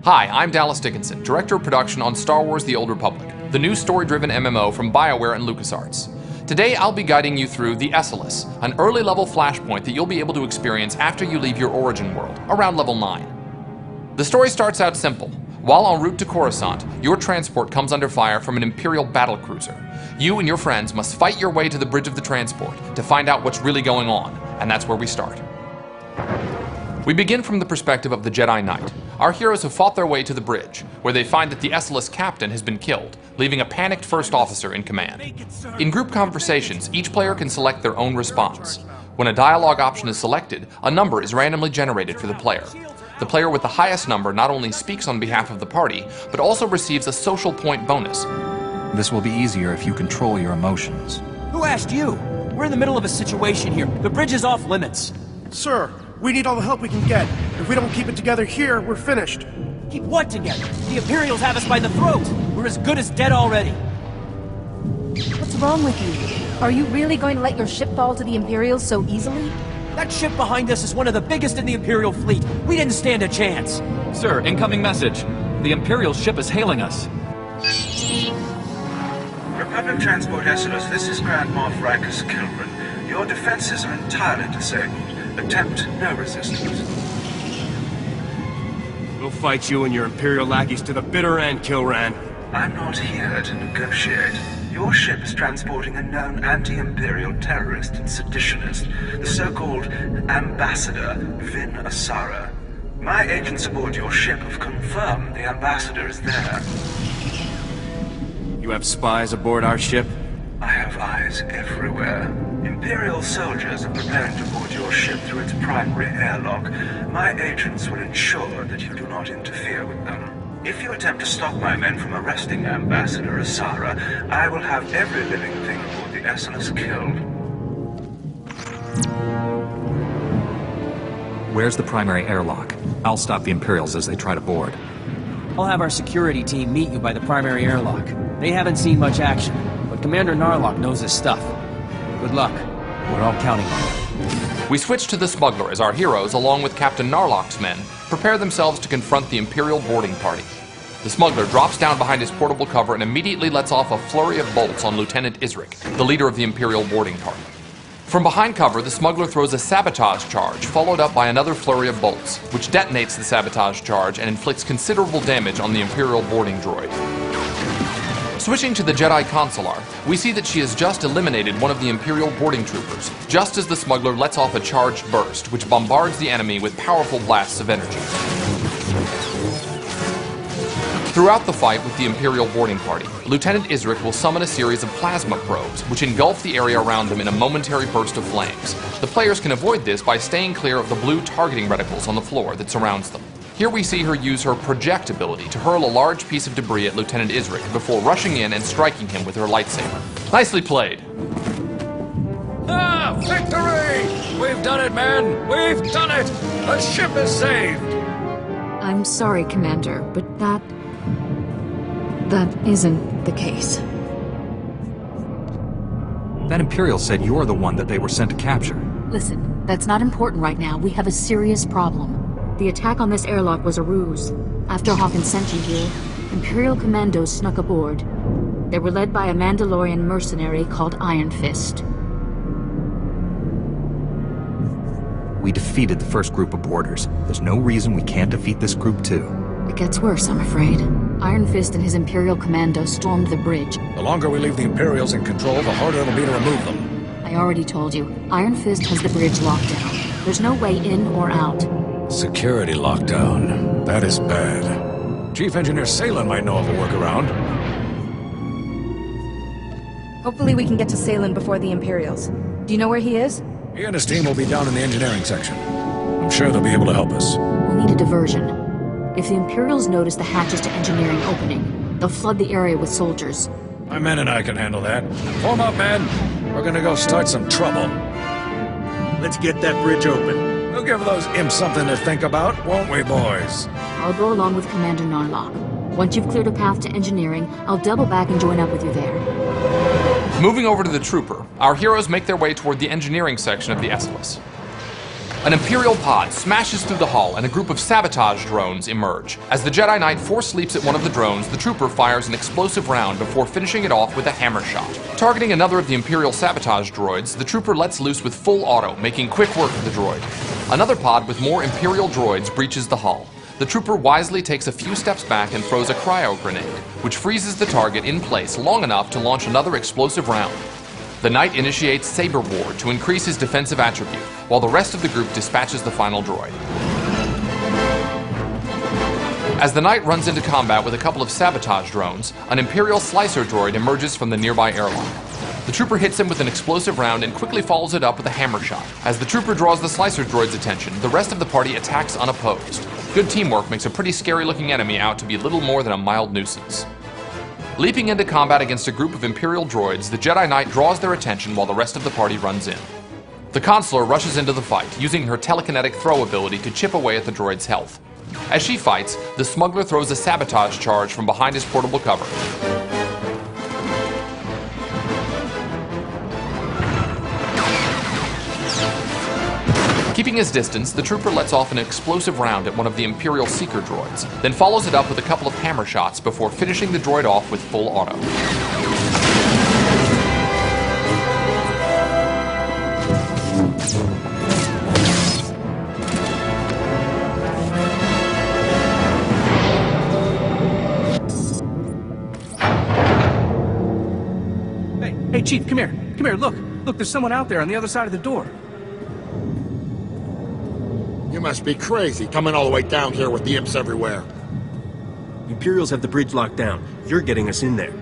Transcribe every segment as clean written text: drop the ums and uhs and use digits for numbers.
Hi, I'm Dallas Dickinson, Director of Production on Star Wars The Old Republic, the new story-driven MMO from BioWare and LucasArts. Today, I'll be guiding you through the Esselis, an early-level flashpoint that you'll be able to experience after you leave your origin world, around level 9. The story starts out simple. While en route to Coruscant, your transport comes under fire from an Imperial battlecruiser. You and your friends must fight your way to the bridge of the transport to find out what's really going on, and that's where we start. We begin from the perspective of the Jedi Knight. Our heroes have fought their way to the bridge, where they find that the Esselis captain has been killed, leaving a panicked first officer in command. In group conversations, each player can select their own response. When a dialogue option is selected, a number is randomly generated for the player. The player with the highest number not only speaks on behalf of the party, but also receives a social point bonus. This will be easier if you control your emotions. Who asked you? We're in the middle of a situation here. The bridge is off limits. Sir, we need all the help we can get. If we don't keep it together here, we're finished. Keep what together? The Imperials have us by the throat. We're as good as dead already. What's wrong with you? Are you really going to let your ship fall to the Imperials so easily? That ship behind us is one of the biggest in the Imperial fleet. We didn't stand a chance. Sir, incoming message. The Imperial ship is hailing us. Republic Transport Esselis, this is Grand Moff Rikus Kilran. Your defenses are entirely disabled. Attempt no resistance. We'll fight you and your Imperial lackeys to the bitter end, Kilran. I'm not here to negotiate. Your ship is transporting a known anti-Imperial terrorist and seditionist, the so-called Ambassador Vin Asara. My agents aboard your ship have confirmed the Ambassador is there. You have spies aboard our ship? I have eyes everywhere. Imperial soldiers are preparing to board your ship through its primary airlock. My agents will ensure that you do not interfere with them. If you attempt to stop my men from arresting Ambassador Asara, I will have every living thing aboard the Esselis killed. Where's the primary airlock? I'll stop the Imperials as they try to board. I'll have our security team meet you by the primary airlock. They haven't seen much action, but Commander Narlock knows his stuff. Good luck. We're all counting on you. We switch to the smuggler as our heroes, along with Captain Narlock's men, prepare themselves to confront the Imperial boarding party. The smuggler drops down behind his portable cover and immediately lets off a flurry of bolts on Lieutenant Isric, the leader of the Imperial boarding party. From behind cover, the smuggler throws a sabotage charge, followed up by another flurry of bolts, which detonates the sabotage charge and inflicts considerable damage on the Imperial boarding droid. Switching to the Jedi Consular, we see that she has just eliminated one of the Imperial boarding troopers, just as the smuggler lets off a charged burst, which bombards the enemy with powerful blasts of energy. Throughout the fight with the Imperial boarding party, Lieutenant Isric will summon a series of plasma probes, which engulf the area around them in a momentary burst of flames. The players can avoid this by staying clear of the blue targeting reticles on the floor that surrounds them. Here we see her use her project ability to hurl a large piece of debris at Lieutenant Isric before rushing in and striking him with her lightsaber. Nicely played. Ah, victory! We've done it, man! We've done it! The ship is saved! I'm sorry, Commander, but that isn't the case. That Imperial said you're the one that they were sent to capture. Listen, that's not important right now. We have a serious problem. The attack on this airlock was a ruse. After Hawkins sent you here, Imperial commandos snuck aboard. They were led by a Mandalorian mercenary called Iron Fist. We defeated the first group of boarders. There's no reason we can't defeat this group too. It gets worse, I'm afraid. Iron Fist and his Imperial commandos stormed the bridge. The longer we leave the Imperials in control, the harder it'll be to remove them. I already told you, Iron Fist has the bridge locked down. There's no way in or out. Security lockdown. That is bad. Chief Engineer Salen might know of a workaround. Hopefully we can get to Salen before the Imperials. Do you know where he is? He and his team will be down in the engineering section. I'm sure they'll be able to help us. We'll need a diversion. If the Imperials notice the hatches to engineering opening, they'll flood the area with soldiers. My men and I can handle that. Form up, men. We're gonna go start some trouble. Let's get that bridge open. We'll give those imps something to think about, won't we, boys? I'll go along with Commander Narlock. Once you've cleared a path to engineering, I'll double back and join up with you there. Moving over to the trooper, our heroes make their way toward the engineering section of the Esselis. An Imperial pod smashes through the hull and a group of sabotage drones emerge. As the Jedi Knight force leaps at one of the drones, the trooper fires an explosive round before finishing it off with a hammer shot. Targeting another of the Imperial sabotage droids, the trooper lets loose with full auto, making quick work of the droid. Another pod with more Imperial droids breaches the hull. The trooper wisely takes a few steps back and throws a cryo grenade, which freezes the target in place long enough to launch another explosive round. The Knight initiates Saber Ward to increase his defensive attribute, while the rest of the group dispatches the final droid. As the Knight runs into combat with a couple of sabotage drones, an Imperial slicer droid emerges from the nearby airlock. The trooper hits him with an explosive round and quickly follows it up with a hammer shot. As the trooper draws the slicer droid's attention, the rest of the party attacks unopposed. Good teamwork makes a pretty scary-looking enemy out to be little more than a mild nuisance. Leaping into combat against a group of Imperial droids, the Jedi Knight draws their attention while the rest of the party runs in. The Consular rushes into the fight, using her telekinetic throw ability to chip away at the droid's health. As she fights, the smuggler throws a sabotage charge from behind his portable cover. Keeping his distance, the trooper lets off an explosive round at one of the Imperial Seeker droids, then follows it up with a couple of hammer shots before finishing the droid off with full auto. Hey, Chief, come here. Come here, look. Look, there's someone out there on the other side of the door. You must be crazy, coming all the way down here with the imps everywhere. Imperials have the bridge locked down. You're getting us in there.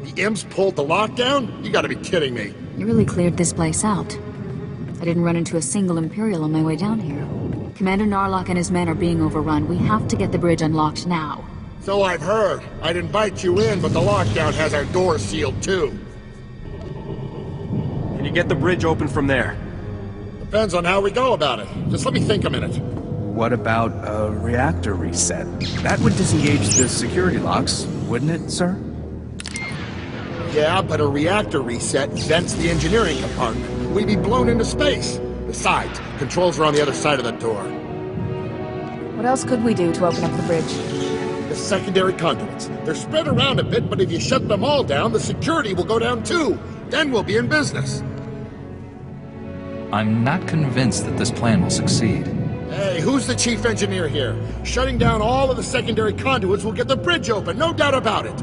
The imps pulled the lockdown? You gotta be kidding me. You really cleared this place out. I didn't run into a single Imperial on my way down here. Commander Narlock and his men are being overrun. We have to get the bridge unlocked now. So I've heard. I'd invite you in, but the lockdown has our doors sealed too. Can you get the bridge open from there? Depends on how we go about it. Just let me think a minute. What about a reactor reset? That would disengage the security locks, wouldn't it, sir? Yeah, but a reactor reset vents the engineering compartment. We'd be blown into space. Besides, controls are on the other side of the door. What else could we do to open up the bridge? The secondary conduits. They're spread around a bit, but if you shut them all down, the security will go down too. Then we'll be in business. I'm not convinced that this plan will succeed. Hey, who's the chief engineer here? Shutting down all of the secondary conduits will get the bridge open, no doubt about it.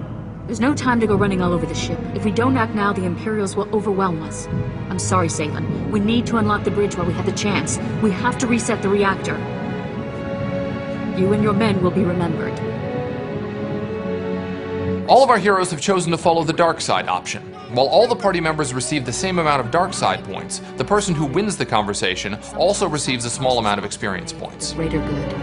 There's no time to go running all over the ship. If we don't act now, the Imperials will overwhelm us. I'm sorry, Salen. We need to unlock the bridge while we have the chance. We have to reset the reactor. You and your men will be remembered. All of our heroes have chosen to follow the dark side option. While all the party members receive the same amount of dark side points, the person who wins the conversation also receives a small amount of experience points. Greater good.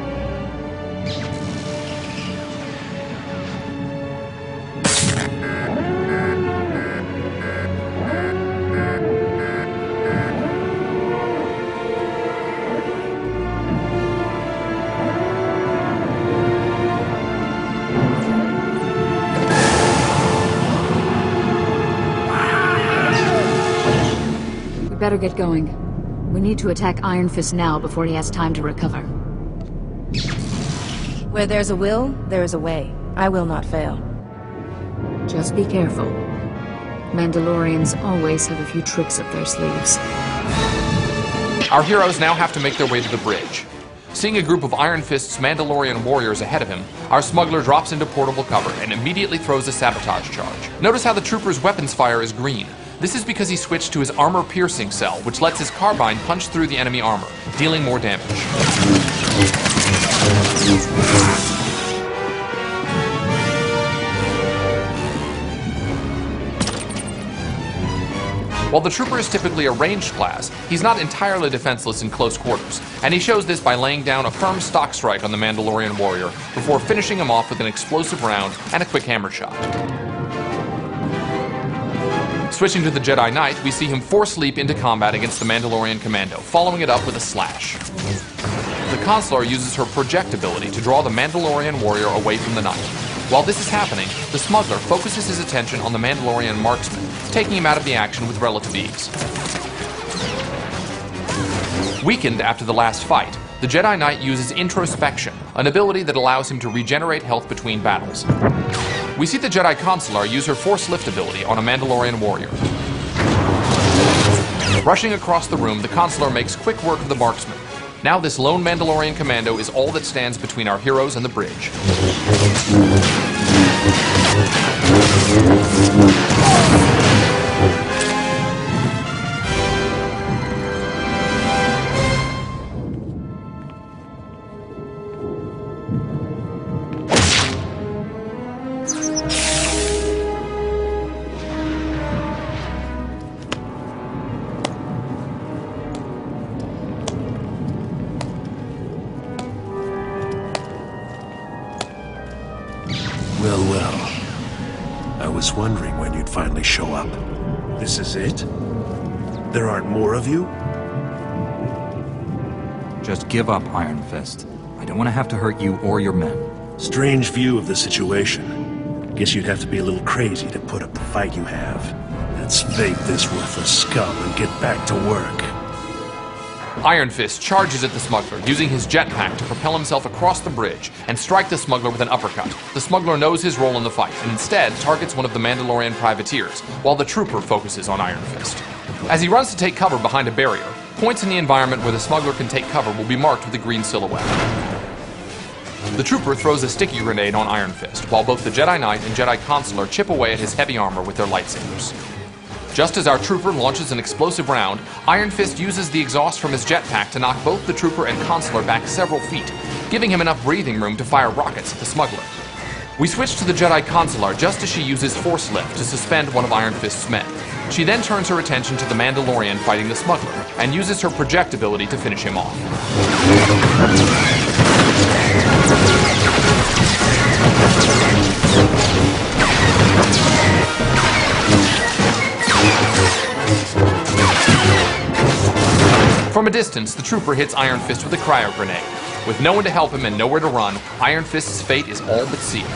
Better get going. We need to attack Iron Fist now before he has time to recover. Where there's a will, there is a way. I will not fail. Just be careful. Mandalorians always have a few tricks up their sleeves. Our heroes now have to make their way to the bridge. Seeing a group of Iron Fist's Mandalorian warriors ahead of him, our smuggler drops into portable cover and immediately throws a sabotage charge. Notice how the trooper's weapons fire is green. This is because he switched to his armor-piercing cell, which lets his carbine punch through the enemy armor, dealing more damage. While the trooper is typically a ranged class, he's not entirely defenseless in close quarters, and he shows this by laying down a firm stock strike on the Mandalorian warrior before finishing him off with an explosive round and a quick hammer shot. Switching to the Jedi Knight, we see him force leap into combat against the Mandalorian commando, following it up with a slash. The Consular uses her project ability to draw the Mandalorian warrior away from the Knight. While this is happening, the smuggler focuses his attention on the Mandalorian marksman, taking him out of the action with relative ease. Weakened after the last fight, the Jedi Knight uses introspection, an ability that allows him to regenerate health between battles. We see the Jedi Consular use her Force Lift ability on a Mandalorian warrior. Rushing across the room, the Consular makes quick work of the marksman. Now this lone Mandalorian commando is all that stands between our heroes and the bridge. I was wondering when you'd finally show up. This is it? There aren't more of you? Just give up, Iron Fist. I don't want to have to hurt you or your men. Strange view of the situation. Guess you'd have to be a little crazy to put up the fight you have. Let's fake this worthless scum and get back to work. Iron Fist charges at the smuggler, using his jetpack to propel himself across the bridge and strike the smuggler with an uppercut. The smuggler knows his role in the fight and instead targets one of the Mandalorian privateers, while the trooper focuses on Iron Fist. As he runs to take cover behind a barrier, points in the environment where the smuggler can take cover will be marked with a green silhouette. The trooper throws a sticky grenade on Iron Fist, while both the Jedi Knight and Jedi Consular chip away at his heavy armor with their lightsabers. Just as our trooper launches an explosive round, Iron Fist uses the exhaust from his jetpack to knock both the trooper and Consular back several feet, giving him enough breathing room to fire rockets at the smuggler. We switch to the Jedi Consular just as she uses Force Lift to suspend one of Iron Fist's men. She then turns her attention to the Mandalorian fighting the smuggler, and uses her project ability to finish him off. From a distance, the trooper hits Iron Fist with a cryo grenade. With no one to help him and nowhere to run, Iron Fist's fate is all but sealed.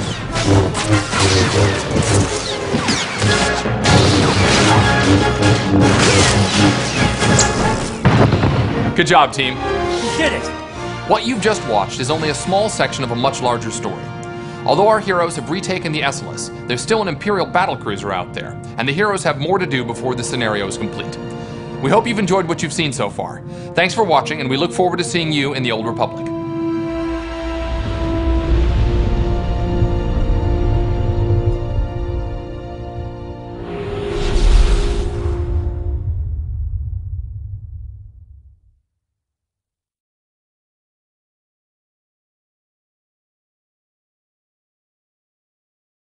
Good job, team. We did it! What you've just watched is only a small section of a much larger story. Although our heroes have retaken the Esselis, there's still an Imperial battlecruiser out there, and the heroes have more to do before the scenario is complete. We hope you've enjoyed what you've seen so far. Thanks for watching, and we look forward to seeing you in the Old Republic.